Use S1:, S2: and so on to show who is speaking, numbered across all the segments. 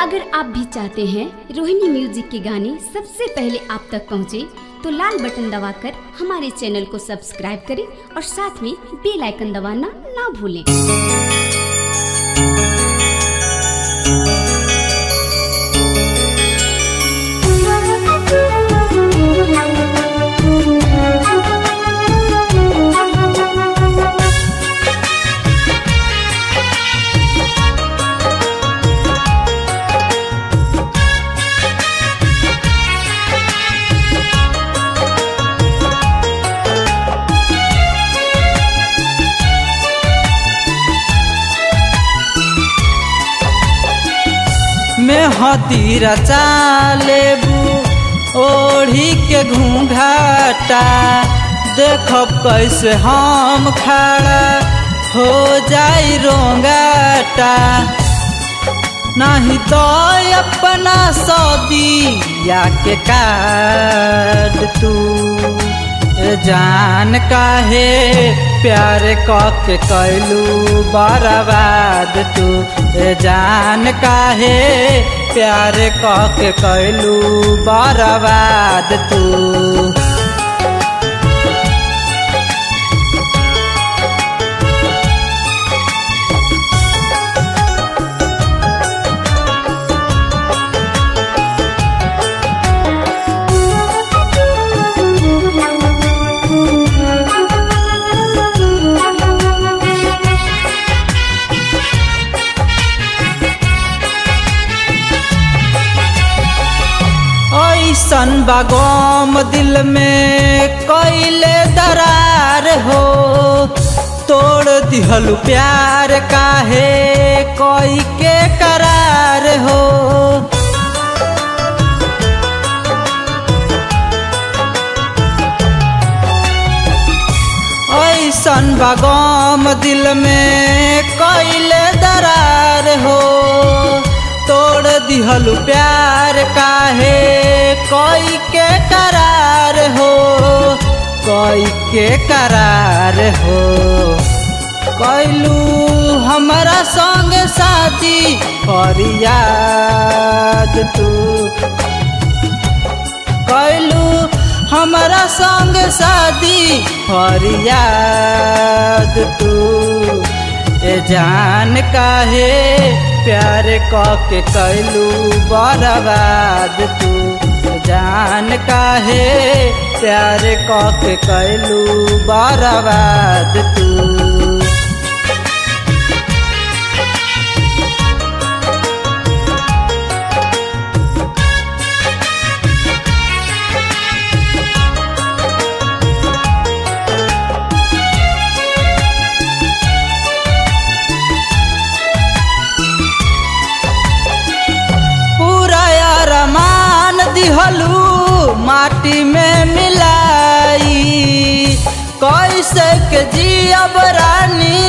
S1: अगर आप भी चाहते हैं रोहिणी म्यूजिक के गाने सबसे पहले आप तक पहुंचे, तो लाल बटन दबाकर हमारे चैनल को सब्सक्राइब करें और साथ में बेल आइकन दबाना ना भूलें।
S2: में हतीरा चालेबू ओढ़ी के घूंघाटा, देखब कैसे हम खड़ा हो जाई रोंगाटा। नहीं तो अपना सदिया के काट तू जान काहे प्यार के कैलू बर्बाद तू जान काहे प्यार के कैलू बर्बाद तू। सन बागोम दिल में कोइले दरार हो, तोड़ दिहलु प्यार काहे कोई के करार हो। ऐसन बागोम दिल में कोइले दरार हो, तोड़ दिहलु प्यार काहे कोई के करार हो, कोई के करार हो। कैलू हमारा संग शादी फरियाद तू, कैलू हमारा संग शादी फरियाद तू जान काहे प्यार के कैलू बर्बाद तू जान काहे प्यार के कैलू बर्बाद तू। दिहलू माटी में मिलाई, कैसे के जियब रानी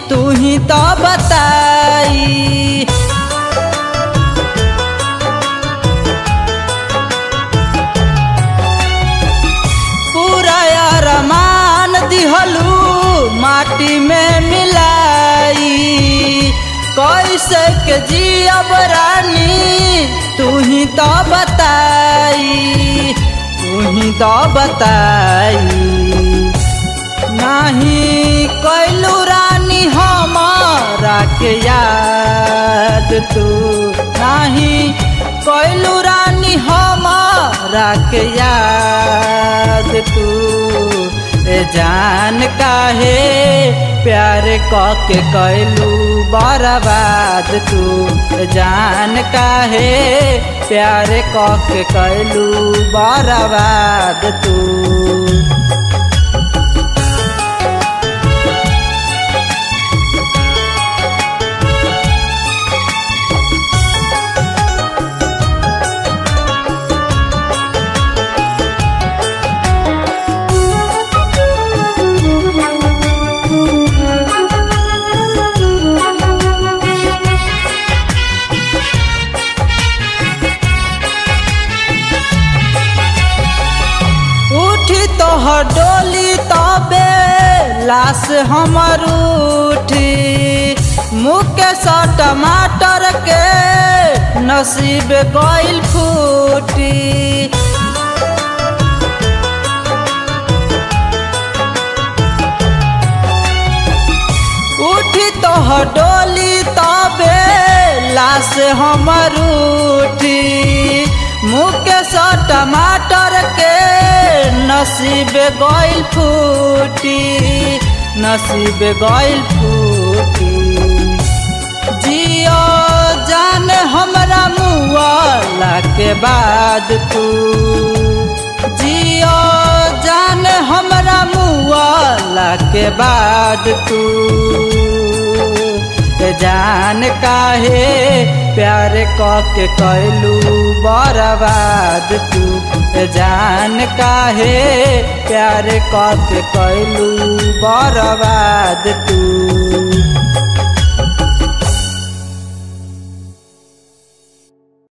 S2: तू ही तो बताई। पूरा अरमान दिहलू माटी में मिलाई, कैसे के जियब रानी तू ही तो बताई, तू ही तो बताई। नहीं कैलू रानी हमारा के याद तू, नहीं कैलू रानी हमारा के याद तू जान काहे प्यार के कैलू बर्बाद तू जान काहे प्यार के कैलू बर्बाद तू। डोली तबे लाश हमर उठी, मुँह के टमाटर के नसीब गइल फूटी। उठी तोहर डोली तबे लाश हमर उठी। मुकेश टमाटर के नसीब गइल फूटी, नसीब गइल फूटी। जियो जान हमरा मुआला के बाद तू, जियो जान हमरा मुआला के बाद तू। जान काहे प्यार के कैलू बर्बाद तू, जान काहे प्यार के कैलू बर्बाद तू।